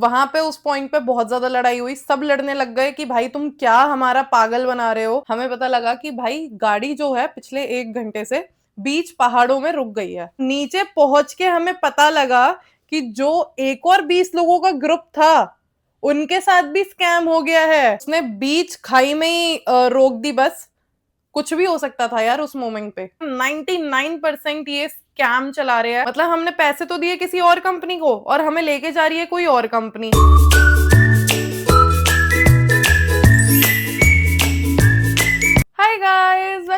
वहां पे उस पॉइंट पे बहुत ज्यादा लड़ाई हुई, सब लड़ने लग गए कि भाई तुम क्या हमारा पागल बना रहे हो। हमें पता लगा कि भाई गाड़ी जो है पिछले 1 घंटे से बीच पहाड़ों में रुक गई है। नीचे पहुंच के हमें पता लगा कि जो एक और 20 लोगों का ग्रुप था उनके साथ भी स्कैम हो गया है। उसने बीच खाई में ही रोक दी बस। कुछ भी हो सकता था यार उस मोमेंट पे। 99% ये स्कैम चला रहे हैं। मतलब हमने पैसे तो दिए किसी और कंपनी को और हमें लेके जा रही है कोई और company. Hi guys,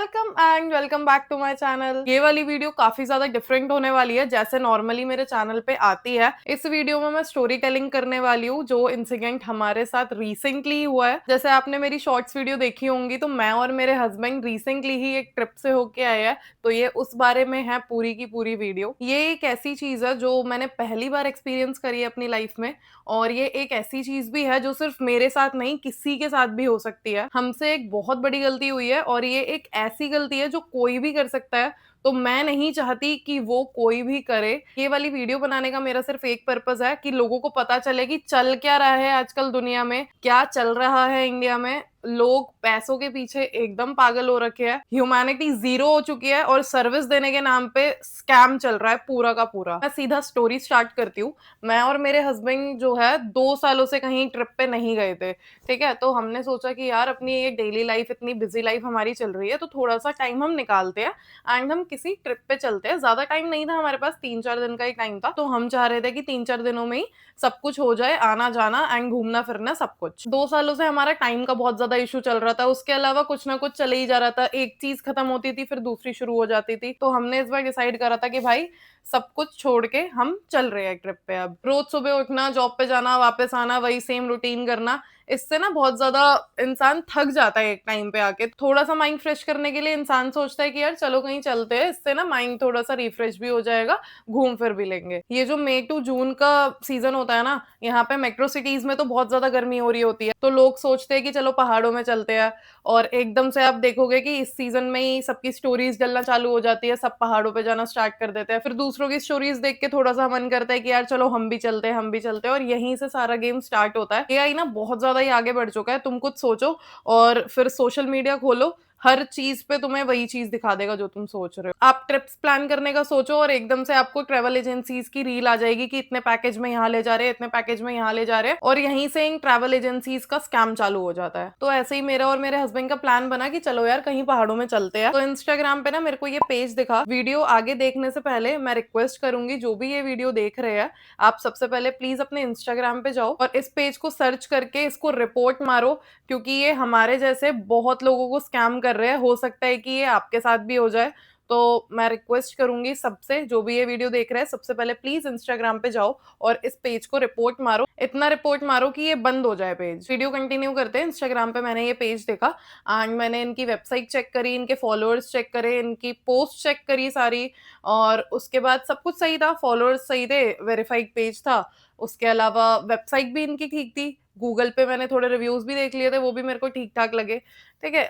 welcome back to my channel. ये वाली वीडियो काफी ज्यादा डिफरेंट होने वाली है जैसे नॉर्मली मेरे चैनल पे आती है। इस वीडियो में मैं स्टोरी टेलिंग करने वाली हूँ जो इंसिडेंट हमारे साथ रिसेंटली हुआ है। जैसे आपने मेरी शॉर्ट्स वीडियो देखी होंगी तो मैं और मेरे हस्बैंड रिसेंटली ही एक ट्रिप से होके आए हैं, तो ये उस बारे में है पूरी की पूरी वीडियो। ये एक ऐसी चीज है जो मैंने पहली बार एक्सपीरियंस करी है अपनी लाइफ में, और ये एक ऐसी चीज भी है जो सिर्फ मेरे साथ नहीं किसी के साथ भी हो सकती है। हमसे एक बहुत बड़ी गलती हुई है और ये एक ऐसी गलती है जो कोई भी कर सकता है, तो मैं नहीं चाहती कि वो कोई भी करे। ये वाली वीडियो बनाने का मेरा सिर्फ एक पर्पस है कि लोगों को पता चले कि चल क्या रहा है आजकल दुनिया में, क्या चल रहा है इंडिया में। लोग पैसों के पीछे एकदम पागल हो रखे हैं, ह्यूमैनिटी जीरो हो चुकी है और सर्विस देने के नाम पे स्कैम चल रहा है पूरा का पूरा। मैं सीधा स्टोरी स्टार्ट करती हूँ। मैं और मेरे हस्बैंड जो है 2 सालों से कहीं ट्रिप पे नहीं गए थे, ठीक है। तो हमने सोचा कि यार अपनी ये डेली लाइफ, इतनी बिजी लाइफ हमारी चल रही है, तो थोड़ा सा टाइम हम निकालते हैं एंड हम किसी ट्रिप पे चलते हैं। ज्यादा टाइम नहीं था हमारे पास, 3-4 दिन का ही टाइम था, तो हम चाह रहे थे कि 3-4 दिनों में ही सब कुछ हो जाए, आना जाना एंड घूमना फिरना सब कुछ। 2 सालों से हमारा टाइम का बहुत ज्यादा इशू चल रहा था, उसके अलावा कुछ ना कुछ चले ही जा रहा था। एक चीज खत्म होती थी फिर दूसरी शुरू हो जाती थी। तो हमने इस बार डिसाइड करा था कि भाई सब कुछ छोड़ के हम चल रहे हैं ट्रिप पे। अब रोज सुबह उठना, जॉब पे जाना, वापस आना, वही सेम रूटीन करना, इससे ना बहुत ज्यादा इंसान थक जाता है एक टाइम पे आके। थोड़ा सा माइंड फ्रेश करने के लिए इंसान सोचता है कि यार चलो कहीं चलते हैं, इससे ना माइंड थोड़ा सा रिफ्रेश भी हो जाएगा, घूम फिर भी लेंगे। ये जो मई टू जून का सीजन होता है ना, यहाँ पे मेट्रो सिटीज में तो बहुत ज्यादा गर्मी हो रही होती है, तो लोग सोचते हैं कि चलो पहाड़ों में चलते हैं। और एकदम से आप देखोगे कि इस सीजन में ही सबकी स्टोरीज डलना चालू हो जाती है, सब पहाड़ों पे जाना स्टार्ट कर देते हैं। फिर दूसरों की स्टोरीज देख के थोड़ा सा मन करता है कि यार चलो हम भी चलते हैं, हम भी चलते हैं, और यहीं से सारा गेम स्टार्ट होता है। एआई ना बहुत ज्यादा ही आगे बढ़ चुका है, तुम कुछ सोचो और फिर सोशल मीडिया खोलो, हर चीज पे तुम्हें वही चीज दिखा देगा जो तुम सोच रहे हो। आप ट्रिप्स प्लान करने का सोचो और एकदम से आपको ट्रेवल एजेंसीज की रील आ जाएगी कि इतने पैकेज में यहाँ ले जा रहे हैं, इतने पैकेज में यहाँ ले जा रहे हैं, और यहीं से इन ट्रैवल एजेंसीज का स्कैम चालू हो जाता है। तो ऐसे ही मेरा और मेरे हस्बैंड का प्लान बना कि चलो यार कहीं पहाड़ों में चलते हैं। तो इंस्टाग्राम पे ना मेरे को ये पेज दिखा। वीडियो आगे देखने से पहले मैं रिक्वेस्ट करूंगी जो भी ये वीडियो देख रहे हैं, आप सबसे पहले प्लीज अपने इंस्टाग्राम पे जाओ और इस पेज को सर्च करके इसको रिपोर्ट मारो, क्योंकि ये हमारे जैसे बहुत लोगों को स्कैम कर रहे हैं। हो सकता है कि ये आपके साथ भी हो जाए। तो मैं रिक्वेस्ट करूंगी सबसे, जो भी ये वीडियो देख रहे हैं, सबसे पहले प्लीज इंस्टाग्राम पे जाओ और इस पेज को रिपोर्ट मारो। इतना रिपोर्ट मारो कि ये बंद हो जाए पेज। वीडियो कंटिन्यू करते हैं। इंस्टाग्राम पे मैंने ये पेज देखा एंड मैंने इनकी वेबसाइट चेक करी, इनके फॉलोअर्स चेक करे, इनकी पोस्ट चेक करी सारी, और उसके बाद सब कुछ सही था, फॉलोअर्स सही थे, वेरीफाइड पेज था। उसके अलावा वेबसाइट भी इनकी ठीक थी। गूगल पे मैंने थोड़े रिव्यूज भी देख लिए थे, वो भी मेरे को ठीक ठाक लगे, ठीक है।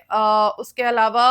उसके अलावा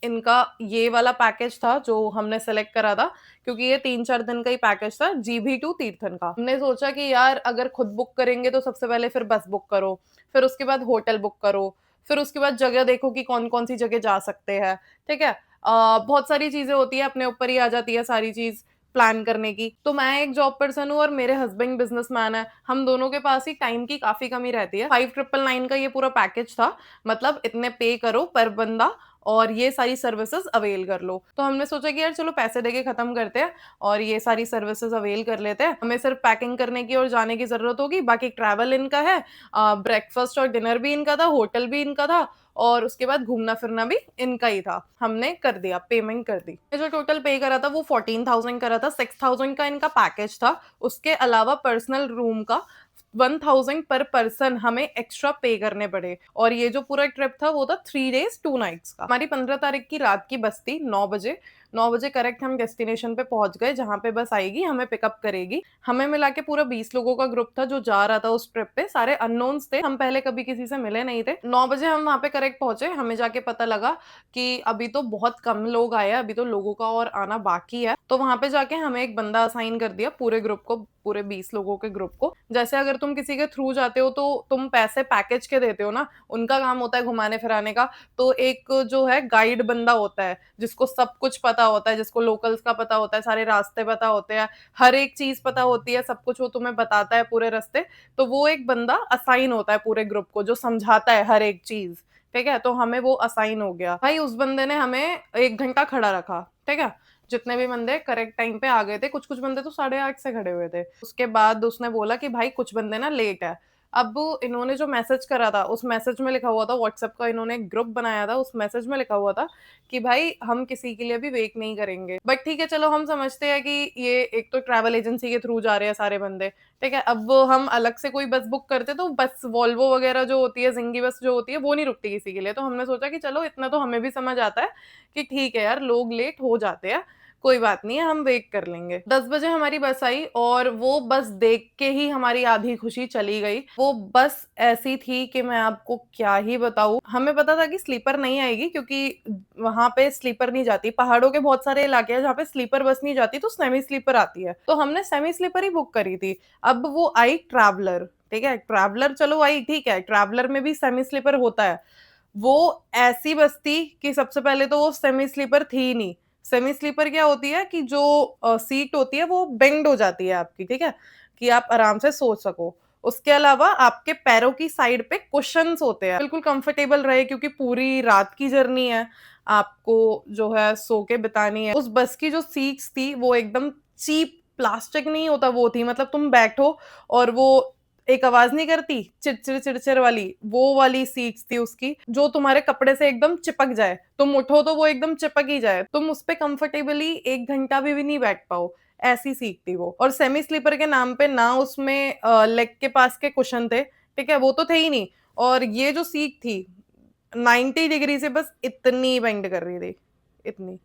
इनका ये वाला पैकेज था जो हमने सेलेक्ट करा था, क्योंकि ये 3-4 दिन का ही पैकेज था, जीबी टू तीर्थन का। हमने सोचा कि यार अगर खुद बुक करेंगे तो सबसे पहले फिर बस बुक करो, फिर उसके बाद होटल बुक करो, फिर उसके बाद जगह देखो कि कौन कौन सी जगह जा सकते हैं, ठीक है। बहुत सारी चीजें होती है, अपने ऊपर ही आ जाती है सारी चीज प्लान करने की। तो मैं एक जॉब पर्सन हूँ और मेरे हस्बैंड बिजनेसमैन है, हम दोनों के पास ही टाइम की काफी कमी रहती है। 5999 का ये पूरा पैकेज था, मतलब इतने पे करो पर बंदा और ये सारी सर्विसेज अवेल कर लो। तो हमने सोचा कि यार चलो पैसे देके खत्म करते हैं और ये सारी सर्विसेज अवेल कर लेते हैं। हमें सिर्फ पैकिंग करने की और जाने की जरूरत होगी, बाकी ट्रैवल इनका है, ब्रेकफास्ट और डिनर भी इनका था, होटल भी इनका था, और उसके बाद घूमना फिरना भी इनका ही था। हमने कर दिया, पेमेंट कर दी। जो टोटल पे करा था वो 14,000 करा था। 6,000 का इनका पैकेज था। उसके अलावा पर्सनल रूम का 1,000 पर पर्सन हमें एक्स्ट्रा पे करने पड़े। और ये जो पूरा ट्रिप था वो था 3 days 2 nights का। हमारी 15 तारीख की रात की बस थी 9 बजे। 9 बजे करेक्ट हम डेस्टिनेशन पे पहुंच गए, जहां पे बस आएगी हमें पिकअप करेगी। हमें मिला के पूरा 20 लोगों का ग्रुप था जो जा रहा था उस ट्रिप पे। सारे अननोन्स थे, हम पहले कभी किसी से मिले नहीं थे। 9 बजे हम वहां पे करेक्ट पहुंचे। हमें जाके पता लगा कि अभी तो बहुत कम लोग आए हैं, अभी तो लोगों का और आना बाकी है। तो वहां पे जाके हमें एक बंदा असाइन कर दिया पूरे ग्रुप को, पूरे 20 लोगों के ग्रुप को। जैसे अगर तुम किसी के थ्रू जाते हो तो तुम पैसे पैकेज के देते हो ना, उनका काम होता है घुमाने फिराने का। तो एक जो है गाइड बंदा होता है जिसको सब कुछ पता होता है, जिसको लोकल्स का पता होता है, सारे रास्ते पता होते हैं, हर एक चीज पता होती है, सब कुछ वो तुम्हें बताता है पूरे रास्ते। तो वो एक बंदा असाइन होता है पूरे ग्रुप को जो समझाता है हर एक चीज। ठीक है, तो हमें वो असाइन हो गया भाई। उस बंदे ने हमें 1 घंटा खड़ा रखा। ठीक है, जितने भी बंदे करेक्ट टाइम पे आ गए थे, कुछ कुछ बंदे तो 8:30 से खड़े हुए थे। उसके बाद उसने बोला कि भाई कुछ बंदे ना लेट है। अब इन्होंने जो मैसेज करा था उस मैसेज में लिखा हुआ था, व्हाट्सएप का इन्होंने एक ग्रुप बनाया था, उस मैसेज में लिखा हुआ था कि भाई हम किसी के लिए भी वेट नहीं करेंगे। बट ठीक है, चलो हम समझते हैं कि ये एक तो ट्रैवल एजेंसी के थ्रू जा रहे हैं सारे बंदे। ठीक है, अब वो हम अलग से कोई बस बुक करते तो बस वॉल्वो वगैरह जो होती है, जिंगी बस जो होती है, वो नहीं रुकती किसी के लिए। तो हमने सोचा कि चलो इतना तो हमें भी समझ आता है कि ठीक है यार, लोग लेट हो जाते हैं, कोई बात नहीं है, हम वेट कर लेंगे। 10 बजे हमारी बस आई और वो बस देख के ही हमारी आधी खुशी चली गई। वो बस ऐसी थी कि मैं आपको क्या ही बताऊं। हमें पता था कि स्लीपर नहीं आएगी क्योंकि वहां पे स्लीपर नहीं जाती। पहाड़ों के बहुत सारे इलाके हैं जहाँ पे स्लीपर बस नहीं जाती, तो सेमी स्लीपर आती है। तो हमने सेमी स्लीपर ही बुक करी थी। अब वो आई ट्रैवलर। ठीक है, ट्रैवलर चलो आई, ठीक है, ट्रैवलर में भी सेमी स्लीपर होता है। वो ऐसी बस थी कि सबसे पहले तो वो सेमी स्लीपर थी ही नहीं। सेमी स्लीपर क्या होती है कि जो सीट होती है वो बेंड हो जाती है आपकी। ठीक है, कि आप आराम से सो सको। उसके अलावा आपके पैरों की साइड पे कुशन्स होते हैं, बिल्कुल कंफर्टेबल रहे, क्योंकि पूरी रात की जर्नी है, आपको जो है सो के बितानी है। उस बस की जो सीट्स थी वो एकदम चीप, प्लास्टिक नहीं होता वो थी, मतलब तुम बैठो और वो एक आवाज नहीं करती चिड़चिड़ चिड़चिड़ वाली, वो वाली सीट्स थी उसकी, जो तुम्हारे कपड़े से एकदम चिपक जाए, तुम उठो तो वो एकदम चिपक ही जाए, तुम उस पे कंफर्टेबली 1 घंटा भी नहीं बैठ पाओ, ऐसी सीट थी वो। और सेमी स्लीपर के नाम पे ना उसमें लेग के पास के कुशन थे, ठीक है, वो तो थे ही नहीं। और ये जो सीट थी 90 डिग्री से बस इतनी बेंड कर रही थी, इतनी,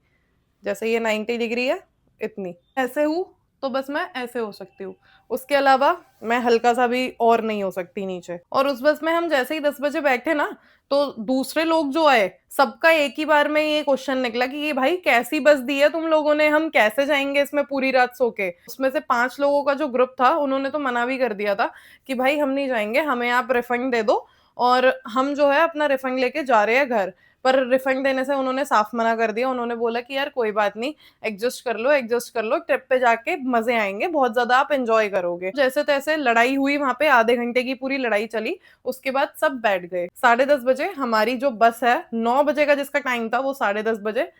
जैसे ये 90 डिग्री है, इतनी ऐसे हूँ तो बस मैं ऐसे हो सकती हूँ, उसके अलावा मैं हल्का सा भी और नहीं हो सकती नीचे। और उस बस में हम जैसे ही 10 बजे बैठे ना, तो दूसरे लोग जो आए सबका एक ही बार में ये क्वेश्चन निकला कि ये भाई कैसी बस दी है तुम लोगों ने, हम कैसे जाएंगे इसमें पूरी रात सो के। उसमें से 5 लोगों का जो ग्रुप था उन्होंने तो मना भी कर दिया था कि भाई हम नहीं जाएंगे, हमें आप रिफंड दे दो, और हम जो है अपना रिफंड लेके जा रहे हैं घर। पर रिफंड देने से उन्होंने साफ मना कर दिया। उन्होंने बोला कि यार कोई बात नहीं, एडजस्ट कर लो, एडजस्ट कर लो, ट्रिप पे जाके मजे आएंगे, बहुत ज्यादा आप एंजॉय करोगे। जैसे तैसे लड़ाई हुई वहां पे, आधे घंटे की पूरी लड़ाई चली। उसके बाद सब बैठ गए। 10:30 बजे हमारी जो बस है, 9 बजे का जिसका टाइम था, वो 10:30 बजे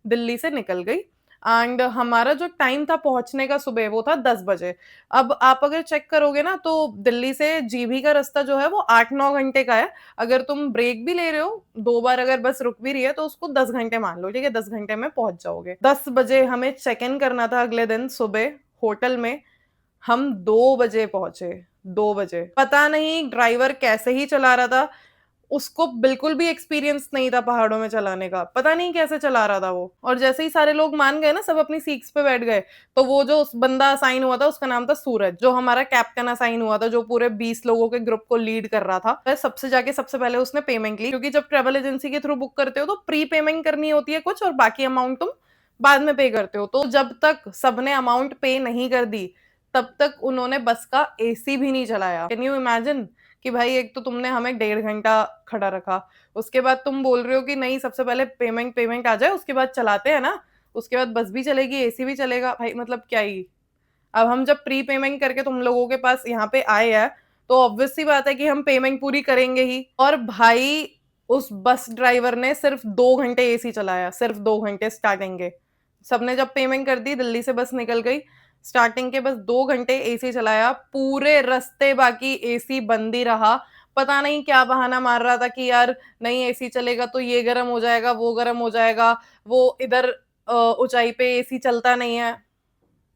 दिल्ली से निकल गई। एंड हमारा जो टाइम था पहुंचने का सुबह, वो था 10 बजे। अब आप अगर चेक करोगे ना, तो दिल्ली से जीभी का रास्ता जो है वो 8-9 घंटे का है। अगर तुम ब्रेक भी ले रहे हो 2 बार, अगर बस रुक भी रही है, तो उसको 10 घंटे मान लो। ठीक है, 10 घंटे में पहुंच जाओगे। 10 बजे हमें चेक इन करना था अगले दिन सुबह होटल में। हम 2 बजे पहुंचे। 2 बजे, पता नहीं ड्राइवर कैसे ही चला रहा था, उसको बिल्कुल भी एक्सपीरियंस नहीं था पहाड़ों में चलाने का, पता नहीं कैसे चला रहा था वो। और जैसे ही सारे लोग मान गए ना, सब अपनी सीट्स पे बैठ गए, तो वो जो उस बंदा असाइन हुआ था उसका नाम था सूरज, जो हमारा कैप्टन असाइन हुआ था, जो पूरे 20 लोगों के ग्रुप को लीड कर रहा था। वह सबसे जाके सबसे पहले उसने पेमेंट ली, क्योंकि जब ट्रेवल एजेंसी के थ्रू बुक करते हो तो प्री पेमेंट करनी होती है कुछ, और बाकी अमाउंट तुम बाद में पे करते हो। तो जब तक सबने अमाउंट पे नहीं कर दी, तब तक उन्होंने बस का एसी भी नहीं चलाया। कैन यू इमेजिन कि भाई एक तो तुमने हमें 1.5 घंटा खड़ा रखा, उसके बाद तुम बोल रहे हो कि नहीं सबसे पहले पेमेंट पेमेंट आ जाए, उसके बाद चलाते हैं ना, उसके बाद बस भी चलेगी, एसी भी चलेगा, भाई मतलब क्या ही। अब हम जब प्री पेमेंट करके तुम लोगों के पास यहाँ पे आए हैं, तो ऑब्वियस सी बात है कि हम पेमेंट पूरी करेंगे ही। और भाई उस बस ड्राइवर ने सिर्फ 2 घंटे एसी चलाया, सिर्फ 2 घंटे स्टार्टिंग के। सबने जब पेमेंट कर दी, दिल्ली से बस निकल गई, स्टार्टिंग के बस 2 घंटे एसी चलाया, पूरे रास्ते बाकी एसी बंद ही रहा। पता नहीं क्या बहाना मार रहा था कि यार नहीं एसी चलेगा तो ये गर्म हो जाएगा, वो गर्म हो जाएगा, वो इधर ऊंचाई पे एसी चलता नहीं है।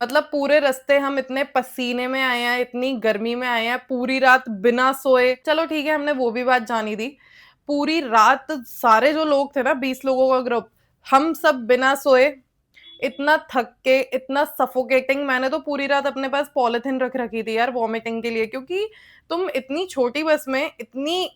मतलब पूरे रास्ते हम इतने पसीने में आए हैं, इतनी गर्मी में आए हैं, पूरी रात बिना सोए। चलो ठीक है, हमने वो भी बात जानी दी। पूरी रात सारे जो लोग थे ना, 20 लोगों का ग्रुप, हम सब बिना सोए, इतना थक के, इतना सफोकेटिंग। मैंने तो पूरी रात अपने पास पॉलिथीन रख रखी थी यार वॉमिटिंग के लिए, क्योंकि तुम इतनी छोटी बस में इतनी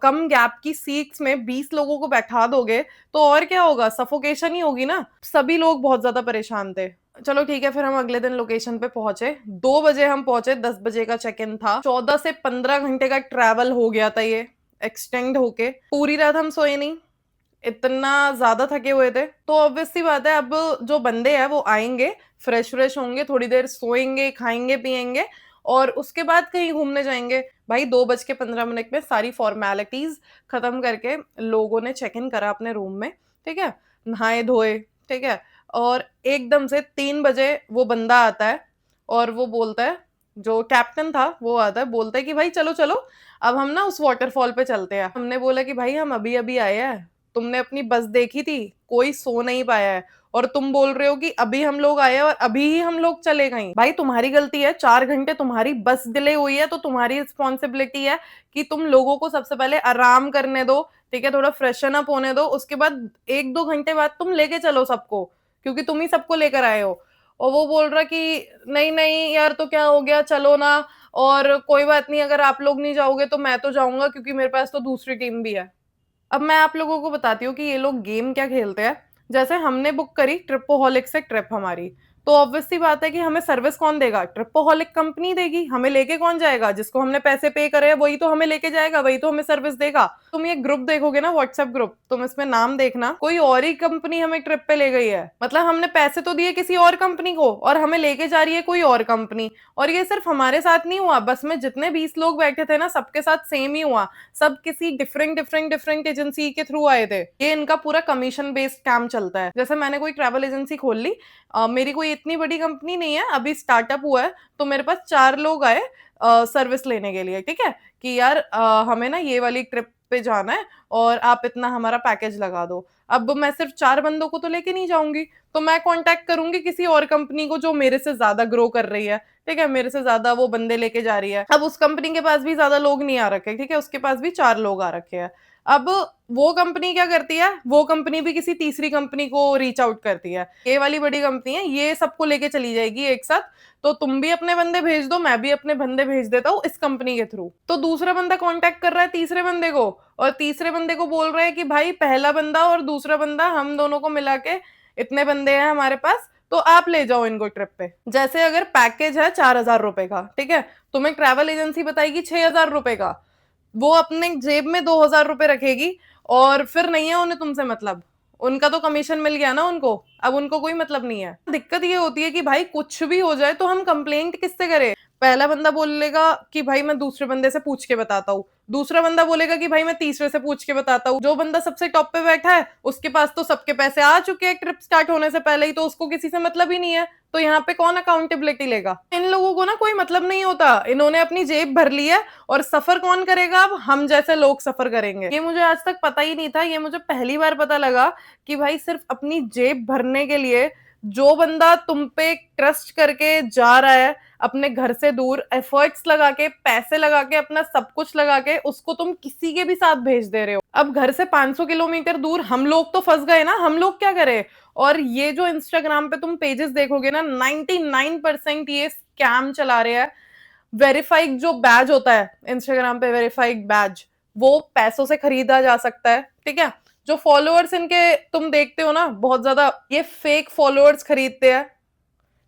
कम गैप की सीट्स में 20 लोगों को बैठा दोगे तो और क्या होगा, सफोकेशन ही होगी ना। सभी लोग बहुत ज्यादा परेशान थे। चलो ठीक है, फिर हम अगले दिन लोकेशन पे पहुंचे। 2 बजे हम पहुंचे, 10 बजे का चेक इन था। 14 से 15 घंटे का ट्रैवल हो गया था ये एक्सटेंड होके। पूरी रात हम सोए नहीं, इतना ज्यादा थके हुए थे। तो ऑब्वियस सी बात है, अब जो बंदे हैं वो आएंगे, फ्रेश फ्रेश होंगे, थोड़ी देर सोएंगे, खाएंगे पिएंगे, और उसके बाद कहीं घूमने जाएंगे। भाई 2 बज के 15 मिनट में सारी फॉर्मेलिटीज खत्म करके लोगों ने चेक इन करा अपने रूम में, ठीक है, नहाए धोए, ठीक है। और एकदम से 3 बजे वो बंदा आता है और वो बोलता है, जो कैप्टन था वो आता है, बोलता है कि भाई चलो चलो, अब हम ना उस वाटरफॉल पे चलते हैं। हमने बोला कि भाई हम अभी अभी आए हैं, तुमने अपनी बस देखी थी, कोई सो नहीं पाया है, और तुम बोल रहे हो कि अभी हम लोग आए और अभी ही हम लोग चले गए। भाई तुम्हारी गलती है, 4 घंटे तुम्हारी बस डिले हुई है, तो तुम्हारी रिस्पॉन्सिबिलिटी है कि तुम लोगों को सबसे पहले आराम करने दो, ठीक है, थोड़ा फ्रेशन अप होने दो, उसके बाद 1-2 घंटे बाद तुम लेके चलो सबको, क्योंकि तुम ही सबको लेकर आए हो। और वो बोल रहा कि नहीं नहीं यार, तो क्या हो गया, चलो ना, और कोई बात नहीं, अगर आप लोग नहीं जाओगे तो मैं तो जाऊंगा, क्योंकि मेरे पास तो दूसरी टीम भी है। अब मैं आप लोगों को बताती हूँ कि ये लोग गेम क्या खेलते हैं। जैसे हमने बुक करी ट्रिपोहॉलिक से ट्रिप हमारी, तो ऑब्वियस सी बात है कि हमें सर्विस कौन देगा, ट्रिपोहॉलिक कंपनी देगी। हमें लेके कौन जाएगा, जिसको हमने पैसे पे करे हैं वही तो हमें लेके जाएगा, वही तो हमें सर्विस देगा। तुम ये ग्रुप देखोगे ना, व्हाट्सएप ग्रुप, तुम इसमें नाम देखना, कोई और ही कंपनी हमें ट्रिप पे ले गई है। मतलब हमने पैसे तो दिए किसी और कंपनी को और हमें लेके जा रही है कोई और कंपनी। और ये सिर्फ हमारे साथ नहीं हुआ, बस में जितने 20 लोग बैठे थे ना, सबके साथ सेम ही हुआ। सब किसी डिफरेंट डिफरेंट डिफरेंट एजेंसी के थ्रू आए थे। ये इनका पूरा कमीशन बेस्ड काम चलता है। जैसे मैंने कोई ट्रैवल एजेंसी खोल ली, मेरी कोई इतनी बड़ी कंपनी नहीं है, अभी स्टार्टअप हुआ है, तो मेरे पास 4 लोग आए सर्विस लेने के लिए, ठीक है, कि यार हमें ना ये वाली ट्रिप पे जाना है और आप इतना हमारा पैकेज लगा दो। अब मैं सिर्फ 4 बंदों को तो लेके नहीं जाऊंगी, तो मैं कांटेक्ट करूंगी किसी और कंपनी को जो मेरे से ज्यादा ग्रो कर रही है, ठीक है, मेरे से ज्यादा वो बंदे लेके जा रही है। अब उस कंपनी के पास भी ज्यादा लोग नहीं आ रखे, ठीक है, उसके पास भी 4 लोग आ रखे हैं। अब वो कंपनी क्या करती है, वो कंपनी भी किसी तीसरी कंपनी को रीच आउट करती है। ये वाली बड़ी कंपनी है, ये सबको लेके चली जाएगी एक साथ, तो तुम भी अपने बंदे भेज दो, मैं भी अपने बंदे भेज देता हूँ इस कंपनी के थ्रू। तो दूसरा बंदा कांटेक्ट कर रहा है तीसरे बंदे को, और तीसरे बंदे को बोल रहा है कि भाई पहला बंदा और दूसरा बंदा, हम दोनों को मिला के इतने बंदे हैं हमारे पास, तो आप ले जाओ इनको ट्रिप पे। जैसे अगर पैकेज है 4,000 रुपए का, ठीक है, तुम्हें ट्रैवल एजेंसी बताएगी 6,000 रुपए का, वो अपने जेब में 2,000 रुपए रखेगी, और फिर नहीं है उन्हें तुमसे मतलब, उनका तो कमीशन मिल गया ना उनको, अब उनको कोई मतलब नहीं है। दिक्कत ये होती है कि भाई कुछ भी हो जाए तो हम कंप्लेंट किससे करें। पहला बंदा बोलेगा कि भाई मैं दूसरे बंदे से पूछ के बताता हूँ, दूसरा बंदा बोलेगा कि भाई मैं तीसरे से पूछ के बताता हूँ। जो बंदा सबसे टॉप पे बैठा है उसके पास तो सबके पैसे आ चुके हैं ट्रिप स्टार्ट होने से पहले ही, तो उसको किसी से मतलब ही नहीं है, तो यहाँ पे कौन अकाउंटेबिलिटी लेगा। इन लोगों को ना कोई मतलब नहीं होता, इन्होंने अपनी जेब भर ली है, और सफर कौन करेगा, अब हम जैसे लोग सफर करेंगे। ये मुझे आज तक पता ही नहीं था, ये मुझे पहली बार पता लगा कि भाई सिर्फ अपनी जेब भरने के लिए जो बंदा तुम पे ट्रस्ट करके जा रहा है, अपने घर से दूर, एफर्ट्स लगा के, पैसे लगा के, अपना सब कुछ लगा के, उसको तुम किसी के भी साथ भेज दे रहे हो। अब घर से 500 किलोमीटर दूर हम लोग तो फंस गए ना, हम लोग क्या करें। और ये जो इंस्टाग्राम पे तुम पेजेस देखोगे ना, 99% ये स्कैम चला रहे हैं। वेरीफाइड जो बैज होता है इंस्टाग्राम पे, वेरीफाइड बैज, वो पैसों से खरीदा जा सकता है, ठीक है। जो फॉलोअर्स इनके तुम देखते हो ना बहुत ज्यादा, ये फेक फॉलोअर्स खरीदते हैं।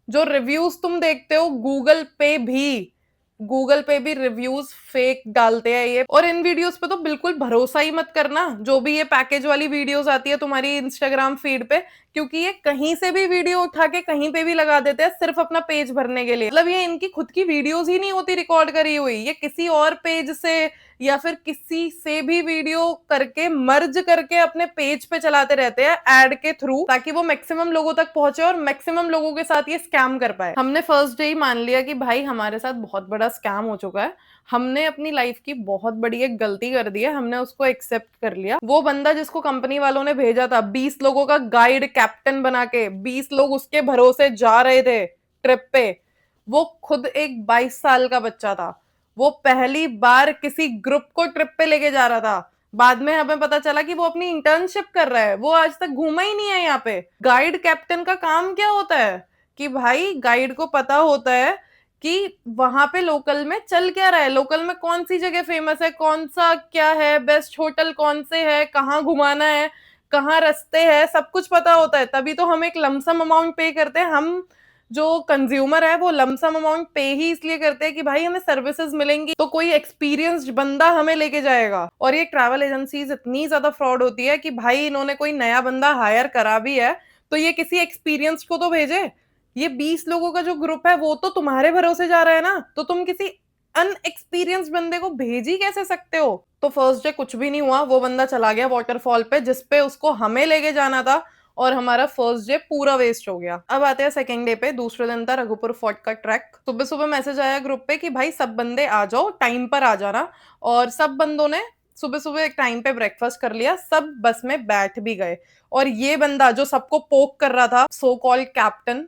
जो रिव्यूज तुम देखते हो गूगल पे भी रिव्यूज फेक डालते हैं ये। और इन वीडियोस पे तो बिल्कुल भरोसा ही मत करना, जो भी ये पैकेज वाली वीडियोस आती है तुम्हारी इंस्टाग्राम फीड पे, क्योंकि ये कहीं से भी वीडियो उठा के कहीं पे भी लगा देते हैं सिर्फ अपना पेज भरने के लिए। मतलब ये इनकी खुद की वीडियोस ही नहीं होती रिकॉर्ड करी हुई, ये किसी और पेज से या फिर किसी से भी वीडियो करके मर्ज करके अपने पेज पे चलाते रहते हैं एड के थ्रू, ताकि वो मैक्सिमम लोगों तक पहुंचे और मैक्सिमम लोगों के साथ ये स्कैम कर पाए। हमने फर्स्ट डे ही मान लिया कि भाई हमारे साथ बहुत बड़ा स्कैम हो चुका है, हमने अपनी लाइफ की बहुत बड़ी एक गलती कर दी है, हमने उसको एक्सेप्ट कर लिया। वो बंदा जिसको कंपनी वालों ने भेजा था 20 लोगों का गाइड कैप्टन बना के, 20 लोग उसके भरोसे जा रहे थे ट्रिप पे, वो खुद एक 22 साल का बच्चा था। वो पहली बार किसी ग्रुप को ट्रिप पे लेके जा रहा था। बाद में हमें पता चला कि वो अपनी इंटर्नशिप कर रहा है, वो आज तक घूमा ही नहीं है यहाँ पे। गाइड कैप्टन का काम क्या होता है कि भाई गाइड को पता होता है कि वहां पे लोकल में चल क्या रहा है, लोकल में कौन सी जगह फेमस है, कौन सा क्या है, बेस्ट होटल कौन से है, कहाँ घुमाना है, कहाँ रास्ते है, सब कुछ पता होता है। तभी तो हम एक लमसम अमाउंट पे करते हैं। हम जो कंज्यूमर है वो लमसम अमाउंट पे ही इसलिए करते हैं कि भाई हमें सर्विसेज मिलेंगी तो कोई एक्सपीरियंस्ड बंदा हमें लेके जाएगा। और ये ट्रैवल एजेंसीज इतनी ज्यादा फ्रॉड होती है कि भाई इन्होंने कोई नया बंदा हायर करा भी है तो ये किसी एक्सपीरियंस्ड को तो भेजे। ये 20 लोगों का जो ग्रुप है वो तो तुम्हारे भरोसे जा रहा है ना, तो तुम किसी अनएक्सपीरियंस्ड बंदे को भेज ही कैसे सकते हो। तो फर्स्ट डे कुछ भी नहीं हुआ, वो बंदा चला गया वाटरफॉल पे जिसपे उसको हमें लेके जाना था और हमारा फर्स्ट डे पूरा वेस्ट हो गया। अब आते हैं सेकंड डे पे। दूसरे दिन था रघुपुर फोर्ट का ट्रैक। सुबह सुबह मैसेज आया ग्रुप पे कि भाई सब बंदे आ जाओ, टाइम पर आ जाना। और सब बंदों ने सुबह सुबह एक टाइम पे ब्रेकफास्ट कर लिया, सब बस में बैठ भी गए। और ये बंदा जो सबको पोक कर रहा था, सो कॉल्ड कैप्टन,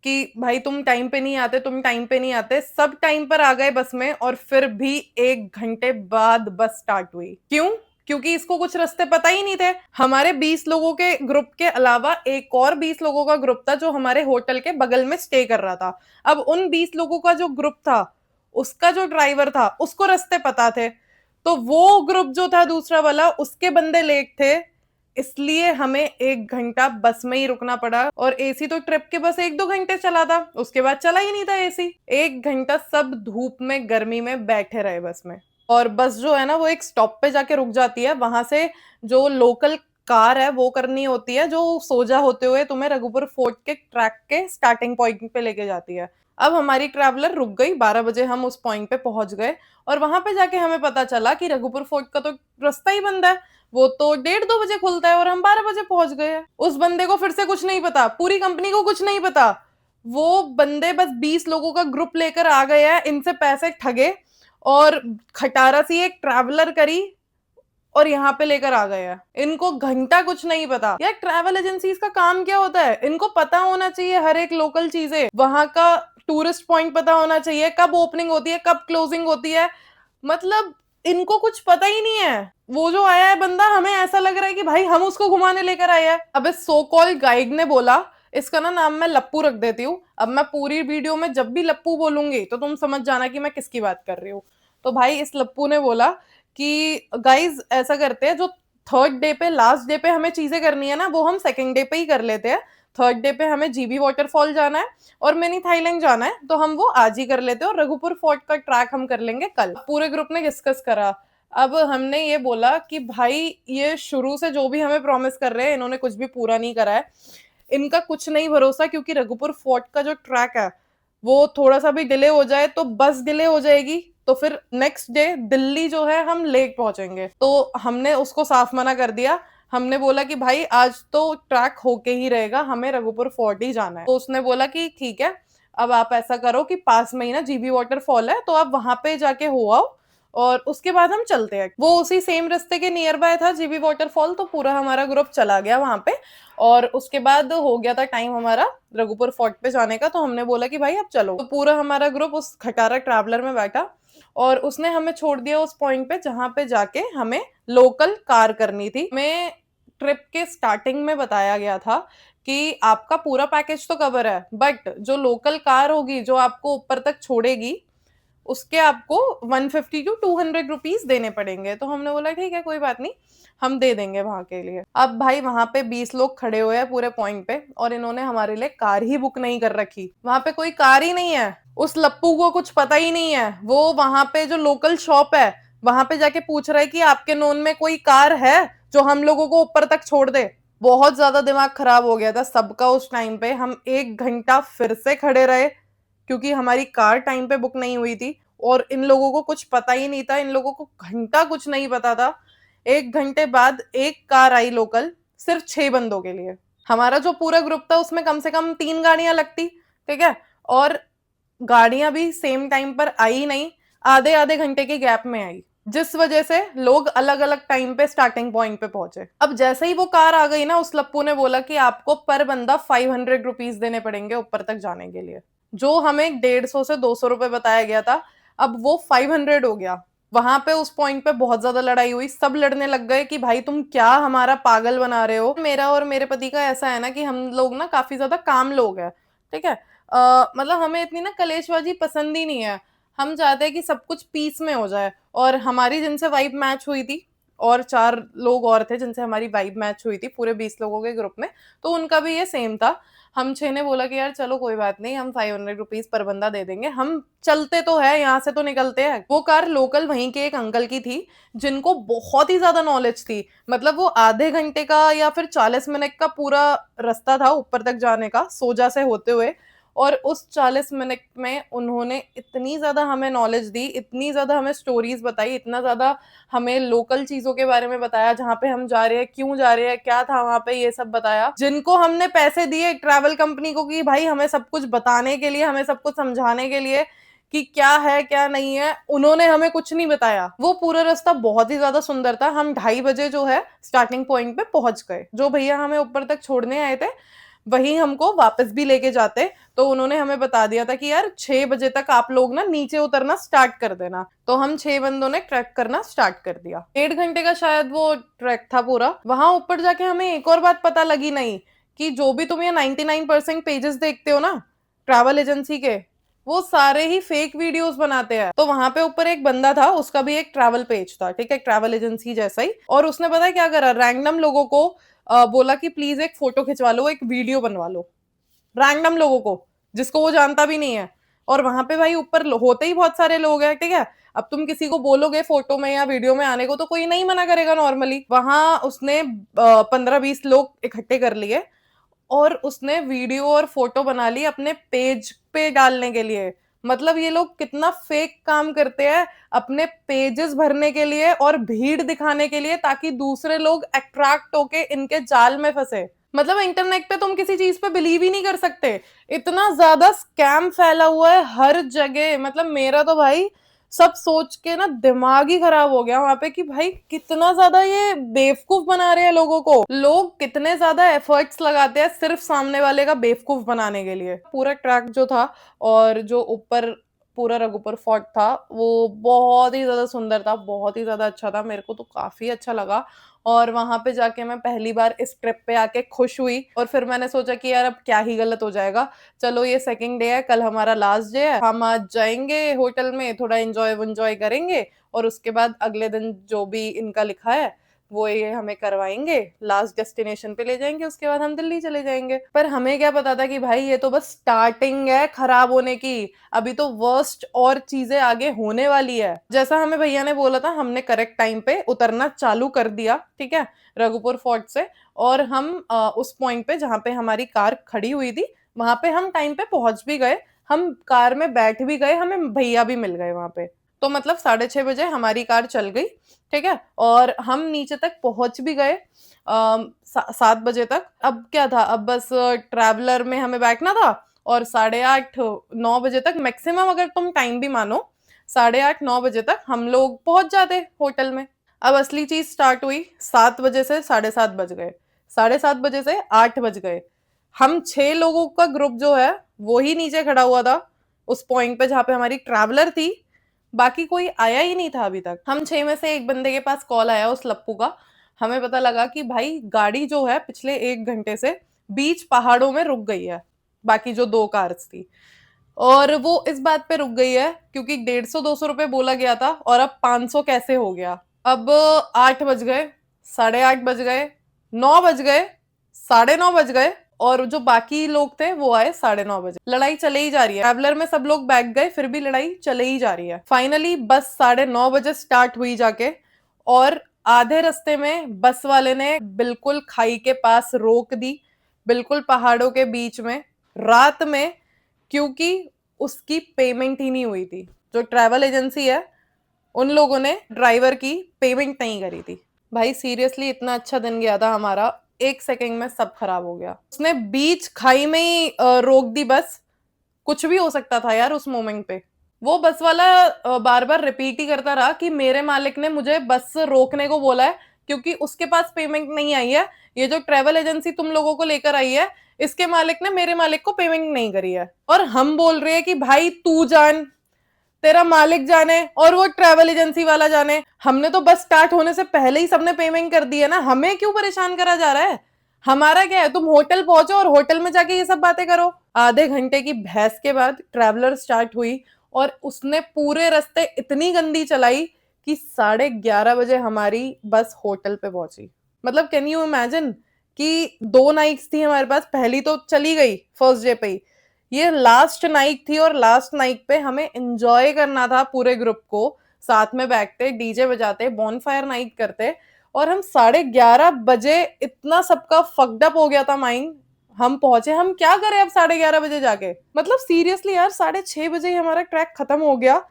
कि भाई तुम टाइम पे नहीं आते, तुम टाइम पे नहीं आते, सब टाइम पर आ गए बस में। और फिर भी 1 घंटे बाद बस स्टार्ट हुई। क्यों? क्योंकि इसको कुछ रास्ते पता ही नहीं थे। हमारे 20 लोगों के ग्रुप के अलावा एक और 20 लोगों का ग्रुप था जो हमारे होटल के बगल में स्टे कर रहा था। अब उन 20 लोगों का जो ग्रुप था, उसका जो ड्राइवर था उसको रास्ते पता थे, तो वो ग्रुप जो था दूसरा वाला, उसके बंदे लेट थे, इसलिए हमें 1 घंटा बस में ही रुकना पड़ा। और एसी तो ट्रिप के बस 1-2 घंटे चला था, उसके बाद चला ही नहीं था एसी। 1 घंटा सब धूप में गर्मी में बैठे रहे बस में। और बस जो है ना वो एक स्टॉप पे जाके रुक जाती है, वहां से जो लोकल कार है वो करनी होती है, जो सोजा होते हुए तुम्हें रघुपुर फोर्ट के ट्रैक के स्टार्टिंग पॉइंट पे लेके जाती है। अब हमारी ट्रैवलर रुक गई, 12 बजे हम उस पॉइंट पे पहुंच गए। और वहां पे जाके हमें पता चला कि रघुपुर फोर्ट का तो रास्ता ही बंद है, वो तो 1:30-2 बजे खुलता है, और हम 12 बजे पहुंच गए हैं। उस बंदे को फिर से कुछ नहीं पता, पूरी कंपनी को कुछ नहीं पता। वो बंदे बस 20 लोगों का ग्रुप लेकर आ गए हैं, इनसे पैसे ठगे और खटारा सी एक ट्रैवलर करी और यहाँ पे लेकर आ गए हैं। इनको घंटा कुछ नहीं पता। यार ट्रैवल एजेंसीज का काम क्या होता है? इनको पता होना चाहिए हर एक लोकल चीजें, वहां का टूरिस्ट पॉइंट पता होना चाहिए, कब ओपनिंग होती है कब क्लोजिंग होती है। मतलब इनको कुछ पता ही नहीं है। वो जो आया है बंदा, हमें ऐसा लग रहा है कि भाई हम उसको घुमाने लेकर आए हैं। अब इस सो कॉल्ड गाइड ने बोला, इसका ना नाम मैं लप्पू रख देती हूँ। अब मैं पूरी वीडियो में जब भी लप्पू बोलूंगी तो तुम समझ जाना कि मैं किसकी बात कर रही हूँ। तो भाई इस लप्पू ने बोला कि गाइज ऐसा करते हैं, जो थर्ड डे पे लास्ट डे पे हमें चीजें करनी है ना, वो हम सेकंड डे पे ही कर लेते हैं। थर्ड डे पे हमें जीबी वाटरफॉल जाना है और मिनी थाईलैंड जाना है, तो हम वो आज ही कर लेते हैं, और रघुपुर फोर्ट का ट्रैक हम कर लेंगे कल। पूरे ग्रुप ने डिस्कस करा। अब हमने ये बोला कि भाई ये शुरू से जो भी हमें प्रॉमिस कर रहे हैं, इन्होंने कुछ भी पूरा नहीं करा है। इनका कुछ नहीं भरोसा, क्योंकि रघुपुर फोर्ट का जो ट्रैक है वो थोड़ा सा भी डिले हो जाए तो बस डिले हो जाएगी, तो फिर नेक्स्ट डे दिल्ली जो है हम लेट पहुंचेंगे। तो हमने उसको साफ मना कर दिया। हमने बोला कि भाई आज तो ट्रैक होके ही रहेगा, हमें रघुपुर फोर्ट ही जाना है। तो उसने बोला कि ठीक है, अब आप ऐसा करो कि पास में ही ना जीबी वाटरफॉल है, तो आप वहां पे जाके हो आओ और उसके बाद हम चलते हैं। वो उसी सेम रास्ते के नियर बाय था जीबी वाटरफॉल, तो पूरा हमारा ग्रुप चला गया वहां पे। और उसके बाद हो गया था टाइम हमारा रघुपुर फोर्ट पे जाने का, तो हमने बोला कि भाई अब चलो। तो पूरा हमारा ग्रुप उस खटारा ट्रैवलर में बैठा और उसने हमें छोड़ दिया उस पॉइंट पे जहां पे जाके हमें लोकल कार करनी थी। हमें ट्रिप के स्टार्टिंग में बताया गया था कि आपका पूरा पैकेज तो कवर है, बट जो लोकल कार होगी जो आपको ऊपर तक छोड़ेगी, उसके आपको 150 to 200 रुपीज देने पड़ेंगे। तो हमने बोला ठीक है कोई बात नहीं, हम दे देंगे वहां के लिए। अब भाई वहां पे 20 लोग खड़े हुए हैं पूरे पॉइंट पे, और इन्होंने हमारे लिए कार ही बुक नहीं कर रखी। वहां पे कोई कार ही नहीं है। उस लप्पू को कुछ पता ही नहीं है। वो वहां पे जो लोकल शॉप है वहां पे जाके पूछ रहा है कि आपके नोन में कोई कार है जो हम लोगों को ऊपर तक छोड़ दे। बहुत ज्यादा दिमाग खराब हो गया था सबका उस टाइम पे। हम 1 घंटा फिर से खड़े रहे क्योंकि हमारी कार टाइम पे बुक नहीं हुई थी, और इन लोगों को कुछ पता ही नहीं था, इन लोगों को घंटा कुछ नहीं पता था। 1 घंटे बाद एक कार आई लोकल, सिर्फ 6 बंदों के लिए। हमारा जो पूरा ग्रुप था उसमें कम से कम 3 गाड़ियां लगती, ठीक है, और गाड़ियां भी सेम टाइम पर आई नहीं, आधे आधे घंटे के गैप में आई, जिस वजह से लोग अलग अलग टाइम पे स्टार्टिंग पॉइंट पे पहुंचे। अब जैसे ही वो कार आ गई ना, उस लप्पू ने बोला कि आपको पर बंदा 500 रुपीज देने पड़ेंगे ऊपर तक जाने के लिए। जो हमें 150 से 200 रुपए बताया गया था, अब वो 500 हो गया। वहां पे उस पॉइंट पे बहुत ज्यादा लड़ाई हुई, सब लड़ने लग गए कि भाई तुम क्या हमारा पागल बना रहे हो। मेरा और मेरे पति का ऐसा है ना कि हम लोग ना काफी ज्यादा काम लोग हैं, ठीक है। मतलब हमें इतनी ना कलेशबाजी पसंद ही नहीं है। हम चाहते हैं कि सब कुछ पीस में हो जाए, और हमारी जिनसे वाइब मैच हुई थी और 4 लोग और थे जिनसे हमारी वाइब मैच हुई थी पूरे 20 लोगों के ग्रुप में, तो उनका भी ये सेम था। हम 6 ने बोला कि यार चलो कोई बात नहीं, हम 500 रुपीज पर बंदा दे देंगे, हम चलते तो है, यहाँ से तो निकलते हैं। वो कार लोकल वहीं के एक अंकल की थी जिनको बहुत ही ज्यादा नॉलेज थी। मतलब वो आधे घंटे का या फिर 40 मिनट का पूरा रास्ता था ऊपर तक जाने का, सोजा से होते हुए, और उस 40 मिनट में उन्होंने इतनी ज्यादा हमें नॉलेज दी, इतनी ज्यादा हमें स्टोरीज बताई, इतना ज्यादा हमें लोकल चीजों के बारे में बताया, जहाँ पे हम जा रहे हैं, क्यों जा रहे हैं, क्या था वहां पे, ये सब बताया। जिनको हमने पैसे दिए ट्रैवल कंपनी को कि भाई हमें सब कुछ बताने के लिए, हमें सब कुछ समझाने के लिए कि क्या है क्या नहीं है, उन्होंने हमें कुछ नहीं बताया। वो पूरा रास्ता बहुत ही ज्यादा सुंदर था। हम 2:30 बजे जो है स्टार्टिंग पॉइंट पे पहुंच गए। जो भैया हमें ऊपर तक छोड़ने आए थे वही हमको वापस भी लेके जाते, तो उन्होंने हमें बता दिया था कि यार 6 बजे तक आप लोग ना नीचे उतरना स्टार्ट कर देना। तो हम 6 बंदों ने ट्रैक करना स्टार्ट कर दिया। 1.5 घंटे का शायद वो ट्रैक था पूरा। वहां ऊपर जाके हमें एक और बात पता लगी, नहीं कि जो भी तुम ये 99% पेजेस देखते हो ना ट्रैवल एजेंसी के, वो सारे ही फेक वीडियोस बनाते हैं। तो वहां पे ऊपर एक बंदा था, उसका भी एक ट्रैवल पेज था, ठीक है, ट्रैवल एजेंसी जैसा ही, और उसने पता है क्या करा, रैंडम लोगों को बोला कि प्लीज एक फोटो खिंचवा लो, एक वीडियो बनवा लो, रैंडम लोगों को जिसको वो जानता भी नहीं है। और वहां पे भाई ऊपर होते ही बहुत सारे लोग हैं, ठीक है, अब तुम किसी को बोलोगे फोटो में या वीडियो में आने को तो कोई नहीं मना करेगा नॉर्मली। वहां उसने 15-20 लोग इकट्ठे कर लिए और उसने वीडियो और फोटो बना ली अपने पेज पे डालने के लिए। मतलब ये लोग कितना फेक काम करते हैं अपने पेजेस भरने के लिए और भीड़ दिखाने के लिए, ताकि दूसरे लोग अट्रैक्ट होके इनके जाल में फंसे। मतलब इंटरनेट पे तुम किसी चीज पे बिलीव ही नहीं कर सकते, इतना ज्यादा स्कैम फैला हुआ है हर जगह। मतलब मेरा तो भाई सब सोच के ना दिमाग ही खराब हो गया वहां पे कि भाई कितना ज्यादा ये बेवकूफ बना रहे हैं लोगों को। लोग कितने ज्यादा एफर्ट्स लगाते हैं सिर्फ सामने वाले का बेवकूफ बनाने के लिए। पूरा ट्रैक जो था और जो ऊपर पूरा रघुपुर फोर्ट था वो बहुत ही ज्यादा सुंदर था, बहुत ही ज्यादा अच्छा था, मेरे को तो काफी अच्छा लगा। और वहां पे जाके मैं पहली बार इस ट्रिप पे आके खुश हुई, और फिर मैंने सोचा कि यार अब क्या ही गलत हो जाएगा, चलो ये सेकंड डे है, कल हमारा लास्ट डे है, हम आज जाएंगे होटल में, थोड़ा एंजॉय करेंगे, और उसके बाद अगले दिन जो भी इनका लिखा है वो ये हमें करवाएंगे, लास्ट डेस्टिनेशन पे ले जाएंगे, उसके बाद हम दिल्ली चले जाएंगे। पर हमें क्या पता था कि भाई ये तो बस स्टार्टिंग है खराब होने की, अभी तो वर्स्ट और चीजें आगे होने वाली है। जैसा हमें भैया ने बोला था हमने करेक्ट टाइम पे उतरना चालू कर दिया, ठीक है, रघुपुर फोर्ट से। और हम उस पॉइंट पे जहाँ पे हमारी कार खड़ी हुई थी वहां पे हम टाइम पे पहुंच भी गए, हम कार में बैठ भी गए, हमें भैया भी मिल गए वहां पे। तो मतलब 6:30 बजे हमारी कार चल गई, ठीक है, और हम नीचे तक पहुंच भी गए 7 बजे तक। अब क्या था, अब बस ट्रैवलर में हमें बैठना था, और 8:30-9 बजे तक मैक्सिमम, अगर तुम टाइम भी मानो, 8:30-9 बजे तक हम लोग पहुंच जाते होटल में। अब असली चीज स्टार्ट हुई 7 बजे से 7:30 बज गए, 7:30 बजे से 8 बज गए। हम 6 लोगों का ग्रुप जो है वो ही नीचे खड़ा हुआ था उस पॉइंट पे जहां पे हमारी ट्रैवलर थी, बाकी कोई आया ही नहीं था अभी तक। हम 6 में से एक बंदे के पास कॉल आया उस लप्पू का, हमें पता लगा कि भाई गाड़ी जो है पिछले 1 घंटे से बीच पहाड़ों में रुक गई है, बाकी जो 2 कार्स थी, और वो इस बात पे रुक गई है क्योंकि 150-200 रुपए बोला गया था और अब 500 कैसे हो गया। अब 8 बज गए, 8:30 बज गए, 9 बज गए, 9:30 बज गए, और जो बाकी लोग थे वो आए 9:30 बजे। लड़ाई चले ही जा रही है, ट्रैवलर में सब लोग बैठ गए फिर भी लड़ाई चले ही जा रही है। फाइनली बस 9:30 बजे स्टार्ट हुई जाके, और आधे रास्ते में बस वाले ने बिल्कुल खाई के पास रोक दी, बिल्कुल पहाड़ों के बीच में, रात में, क्योंकि उसकी पेमेंट ही नहीं हुई थी। जो ट्रैवल एजेंसी है उन लोगों ने ड्राइवर की पेमेंट नहीं करी थी। भाई सीरियसली इतना अच्छा दिन गया था हमारा, 1 सेकंड में सब खराब हो गया। उसने बीच खाई में ही रोक दी बस, कुछ भी हो सकता था यार उस मोमेंट पे। वो बस वाला बार बार रिपीट ही करता रहा कि मेरे मालिक ने मुझे बस रोकने को बोला है क्योंकि उसके पास पेमेंट नहीं आई है, ये जो ट्रेवल एजेंसी तुम लोगों को लेकर आई है इसके मालिक ने मेरे मालिक को पेमेंट नहीं करी है। और हम बोल रहे हैं कि भाई तू जान, तेरा मालिक जाने और वो ट्रैवल एजेंसी वाला जाने, हमने तो बस स्टार्ट होने से पहले ही सबने पेमेंट कर दी है ना, हमें क्यों परेशान करा जा रहा है। हमारा क्या है, तुम होटल पहुंचो और होटल में जाके ये सब बातें करो। आधे घंटे की बहस के बाद ट्रैवलर स्टार्ट हुई और उसने पूरे रास्ते इतनी गंदी चलाई कि 11:30 बजे हमारी बस होटल पे पहुंची। मतलब कैन यू इमेजिन कि 2 नाइट्स थी हमारे पास, पहली तो चली गई फर्स्ट डे पे ही, ये लास्ट नाइट थी और लास्ट नाइट पे हमें एंजॉय करना था पूरे ग्रुप को, साथ में बैठते डीजे बजाते बॉनफायर नाइट करते, और हम 11:30 बजे इतना सबका फक्ड अप हो गया था माइंड, हम पहुंचे, हम क्या करें अब 11:30 बजे जाके। मतलब सीरियसली यार 6:30 बजे ही हमारा ट्रैक खत्म हो गया।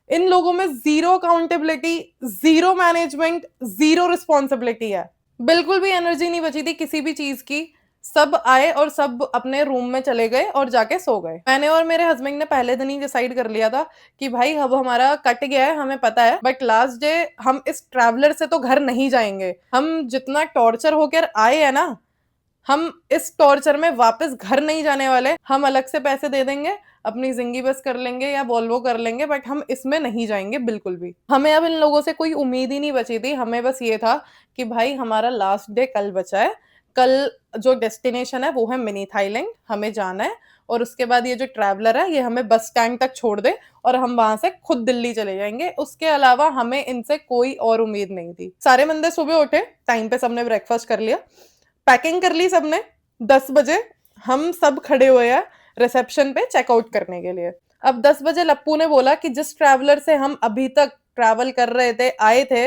इन लोगों में zero accountability, zero management, zero responsibility है। बिल्कुल भी एनर्जी नहीं बची थी किसी भी चीज की। सब आए और सब अपने रूम में चले गए और जाके सो गए। मैंने और मेरे हस्बैंड ने पहले दिन ही डिसाइड कर लिया था कि भाई अब हमारा कट गया है, हमें पता है, बट लास्ट डे हम इस ट्रैवलर से तो घर नहीं जाएंगे। हम जितना टॉर्चर होकर आए हैं ना, हम इस टॉर्चर में वापस घर नहीं जाने वाले। हम अलग से पैसे दे देंगे, अपनी जिंदगी बस कर लेंगे या वॉल्वो कर लेंगे, बट हम इसमें नहीं जाएंगे बिल्कुल भी। हमें अब इन लोगों से कोई उम्मीद ही नहीं बची थी। हमें बस ये था कि भाई हमारा लास्ट डे कल बचा है, कल जो डेस्टिनेशन है वो है मिनी थाईलैंड, हमें जाना है, और उसके बाद ये जो ट्रैवलर है ये हमें बस स्टैंड तक छोड़ दे और हम वहां से खुद दिल्ली चले जाएंगे। उसके अलावा हमें इनसे कोई और उम्मीद नहीं थी। सारे बंदे सुबह उठे, टाइम पे सबने ब्रेकफास्ट कर लिया, पैकिंग कर ली सबने। 10 बजे हम सब खड़े हुए हैं रिसेप्शन पे चेकआउट करने के लिए। अब 10 बजे लप्पू ने बोला कि जिस ट्रैवलर से हम अभी तक ट्रैवल कर रहे थे, आए थे,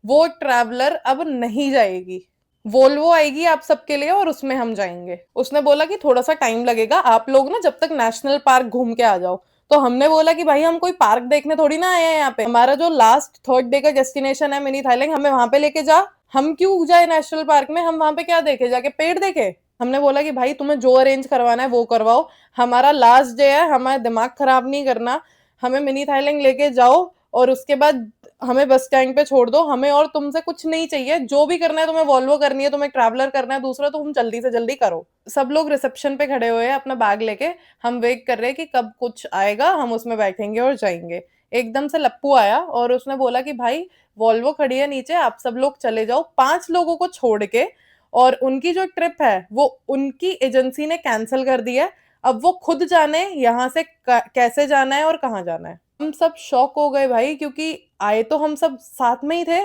वो ट्रैवलर अब नहीं जाएगी, वोल्वो आएगी आप सबके लिए और उसमें हम जाएंगे। उसने बोला कि थोड़ा सा टाइम लगेगा, आप लोग ना जब तक नेशनल पार्क घूम के आ जाओ। तो हमने बोला कि भाई हम कोई पार्क देखने थोड़ी ना आए हैं यहाँ पे, हमारा जो लास्ट थर्ड डे का डेस्टिनेशन है मिनी थाईलैंड, हमें वहां पे लेके जा। हम क्यों जाए नेशनल पार्क में, हम वहां पे क्या देखे, जाके पेड़ देखे। हमने बोला कि भाई तुम्हें जो अरेंज करवाना है वो करवाओ, हमारा लास्ट डे है, हमारा दिमाग खराब नहीं करना, हमें मिनी थाईलैंड लेके जाओ और उसके बाद हमें बस स्टैंड पे छोड़ दो। हमें और तुमसे कुछ नहीं चाहिए, जो भी करना है तुम्हें वॉल्वो करनी है, तुम्हें ट्रैवलर करना है दूसरा, तो तुम जल्दी से जल्दी करो। सब लोग रिसेप्शन पे खड़े हुए हैं अपना बैग लेके, हम वेट कर रहे हैं कि कब कुछ आएगा, हम उसमें बैठेंगे और जाएंगे। एकदम से लप्पू आया और उसने बोला कि भाई वॉल्वो खड़ी है नीचे, आप सब लोग चले जाओ 5 लोगों को छोड़ के, और उनकी जो ट्रिप है वो उनकी एजेंसी ने कैंसिल कर दी है। अब वो खुद जाने यहाँ से कैसे जाना है और कहाँ जाना है। हम सब शॉक हो गए भाई, क्योंकि आए तो हम सब साथ में ही थे,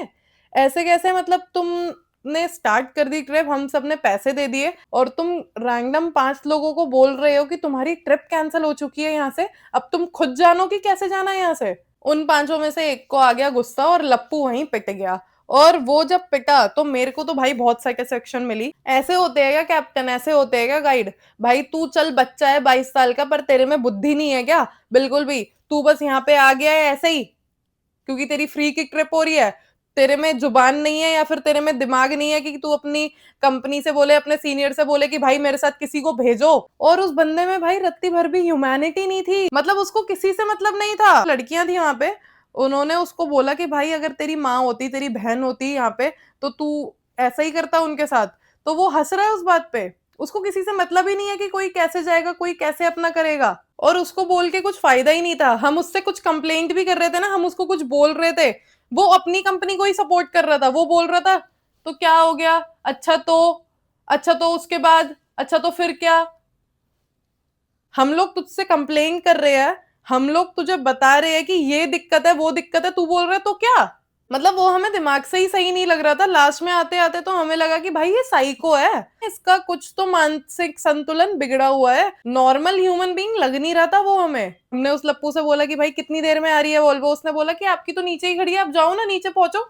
ऐसे कैसे, मतलब तुमने स्टार्ट कर दी ट्रिप, हम सब ने पैसे दे दिए और तुम रैंडम 5 लोगों को बोल रहे हो कि तुम्हारी ट्रिप कैंसिल हो चुकी है यहाँ से, अब तुम खुद जानो कि कैसे जाना है यहाँ से। उन 5 में से एक को आ गया गुस्सा और लप्पू वहीं पिट गया। और वो जब पिटा तो मेरे को तो भाई बहुत सेटिस्फेक्शन मिली। ऐसे होते हैं क्या कैप्टन, ऐसे होते हैं क्या गाइड? भाई तू चल बच्चा है 22 साल का, पर तेरे में बुद्धि नहीं है क्या बिल्कुल भी? तू बस यहाँ पे आ गया है ऐसे ही क्योंकि तेरी फ्री की ट्रिप हो रही है, तेरे में जुबान नहीं है या फिर तेरे में दिमाग नहीं है कि तू अपनी कंपनी से बोले, अपने सीनियर से बोले कि भाई मेरे साथ किसी को भेजो। और उस बंदे में भाई रत्ती भर भी ह्यूमैनिटी नहीं थी, मतलब उसको किसी से मतलब नहीं था। लड़कियां थी वहां पे, उन्होंने उसको बोला कि भाई अगर तेरी माँ होती, तेरी बहन होती यहाँ पे, तो तू ऐसा ही करता उनके साथ। तो वो हंस रहा है उस बात पे, उसको किसी से मतलब ही नहीं है कि कोई कैसे जाएगा, कोई कैसे अपना करेगा, और उसको बोल के कुछ फायदा ही नहीं था। हम उससे कुछ कंप्लेंट भी कर रहे थे ना, हम उसको कुछ बोल रहे थे, वो अपनी कंपनी को ही सपोर्ट कर रहा था। वो बोल रहा था तो क्या हो गया, अच्छा तो उसके बाद, अच्छा तो फिर क्या? हम लोग तुझसे कंप्लेन कर रहे हैं, हम लोग तुझे बता रहे हैं कि ये दिक्कत है वो दिक्कत है, तू बोल रहा है तो क्या? मतलब वो हमें दिमाग से ही सही नहीं लग रहा था। लास्ट में आते आते तो हमें लगा कि भाई ये साइको है, इसका कुछ तो मानसिक संतुलन बिगड़ा हुआ है, नॉर्मल ह्यूमन बीइंग लग नहीं रहा था वो हमें। हमने उस लप्पू से बोला कि भाई कितनी देर में आ रही है वॉल्वो? उसने बोला कि आपकी तो नीचे ही खड़ी है, आप जाओ ना नीचे पहुंचो।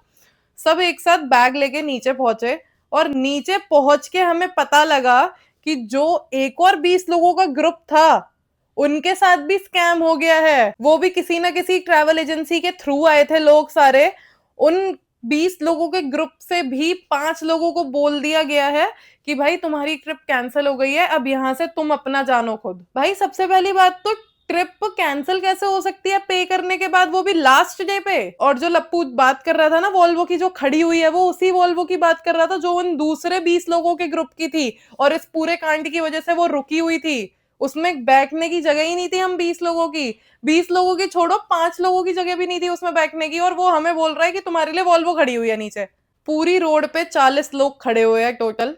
सब एक साथ बैग लेके नीचे पहुंचे, और नीचे पहुंच के हमें पता लगा कि जो एक और 20 लोगों का ग्रुप था उनके साथ भी स्कैम हो गया है। वो भी किसी ना किसी ट्रैवल एजेंसी के थ्रू आए थे लोग सारे। उन 20 लोगों के ग्रुप से भी 5 लोगों को बोल दिया गया है कि भाई तुम्हारी ट्रिप कैंसिल हो गई है, अब यहां से तुम अपना जानो खुद। भाई सबसे पहली बात तो ट्रिप कैंसिल कैसे हो सकती है पे करने के बाद, वो भी लास्ट डे पे? और जो लप्पू बात कर रहा था ना वॉल्वो की जो खड़ी हुई है, वो उसी वॉल्वो की बात कर रहा था जो उन दूसरे 20 लोगों के ग्रुप की थी, और इस पूरे कांड की वजह से वो रुकी हुई थी। उसमें बैठने की जगह ही नहीं थी। हम 20 लोगों की, 20 लोगों की छोड़ो, 5 लोगों की जगह भी नहीं थी उसमें बैठने की, और वो हमें बोल रहा है कि तुम्हारे लिए वॉल्वो खड़ी हुई है नीचे। पूरी रोड पे 40 लोग खड़े हुए हैं टोटल,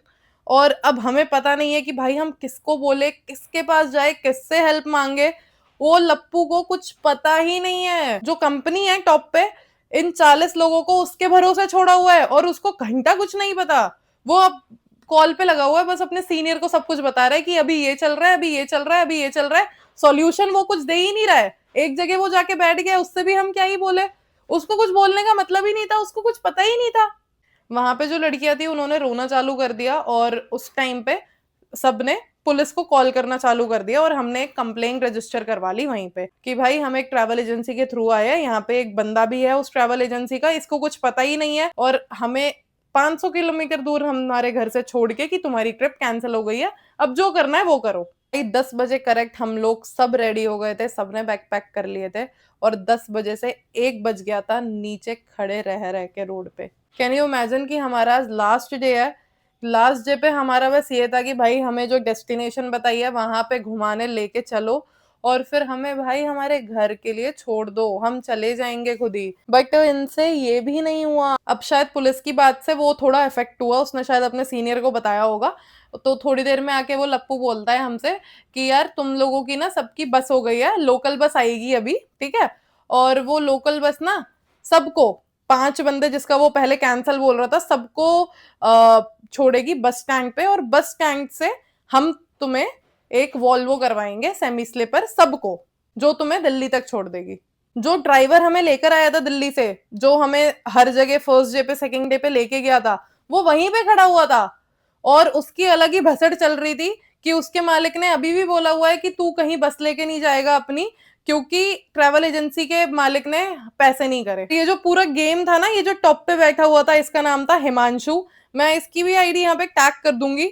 और अब हमें पता नहीं है कि भाई हम किसको बोले, किसके पास जाए, किससे हेल्प मांगे। वो लप्पू को कुछ पता ही नहीं है। जो कंपनी है टॉप पे, इन 40 लोगों को उसके भरोसे छोड़ा हुआ है और उसको घंटा कुछ नहीं पता। वो अब कॉल पे लगा हुआ है, बस अपने सीनियर को सब कुछ बता रहा है कि अभी ये चल रहा है, अभी ये चल रहा है, अभी ये चल रहा है। सॉल्यूशन वो कुछ दे ही नहीं रहा है। एक जगह वो जाके बैठ गया, उससे भी हम क्या ही बोले। उसको कुछ बोलने का मतलब ही नहीं था, उसको कुछ पता ही नहीं था। वहां पे जो लड़कियां थी उन्होंने रोना चालू कर दिया और उस टाइम पे सबने पुलिस को कॉल करना चालू कर दिया और हमने एक कंप्लेंट रजिस्टर करवा ली वहीं पे कि भाई हम एक ट्रैवल एजेंसी के थ्रू आए हैं, यहाँ पे एक बंदा भी है उस ट्रैवल एजेंसी का, इसको कुछ पता ही नहीं है और हमें 500 किलोमीटर दूर हमारे घर से छोड़ के कि तुम्हारी ट्रिप कैंसिल हो गई है, अब जो करना है वो करो। भाई 10 बजे करेक्ट हम लोग सब रेडी हो गए थे, सबने बैग पैक कर लिए थे और 10 बजे से 1 बज गया था नीचे खड़े रह रह के रोड पे। कैन यू इमेजिन कि हमारा लास्ट डे है। लास्ट डे पे हमारा बस ये था कि भाई हमें जो डेस्टिनेशन बताई है वहां पे घुमाने लेके चलो और फिर हमें भाई हमारे घर के लिए छोड़ दो, हम चले जाएंगे खुद ही। बट इनसे ये भी नहीं हुआ। अब शायद पुलिस की बात से वो थोड़ा इफेक्ट हुआ, उसने शायद अपने सीनियर को बताया होगा। तो थोड़ी देर में आके वो लप्पू बोलता है हमसे कि यार तुम लोगों की ना सबकी बस हो गई है, लोकल बस आएगी अभी, ठीक है। और वो लोकल बस ना सबको 5 बंदे जिसका वो पहले कैंसिल बोल रहा था सबको छोड़ेगी बस स्टैंड पे और बस स्टैंड से हम तुम्हें एक वॉल्वो करवाएंगे सेमी स्लीपर सबको, जो तुम्हें दिल्ली तक छोड़ देगी। जो ड्राइवर हमें लेकर आया था दिल्ली से, जो हमें हर जगह फर्स्ट डे पे सेकंड डे पे लेके गया था, वो वहीं पे खड़ा हुआ था और उसकी अलग ही भसड़ चल रही थी कि उसके मालिक ने अभी भी बोला हुआ है कि तू कहीं बस लेके नहीं जाएगा अपनी, क्योंकि ट्रैवल एजेंसी के मालिक ने पैसे नहीं करे। ये जो पूरा गेम था ना, ये जो टॉप पे बैठा हुआ था इसका नाम था हिमांशु। मैं इसकी भी आईडी यहाँ पे टैग कर दूंगी।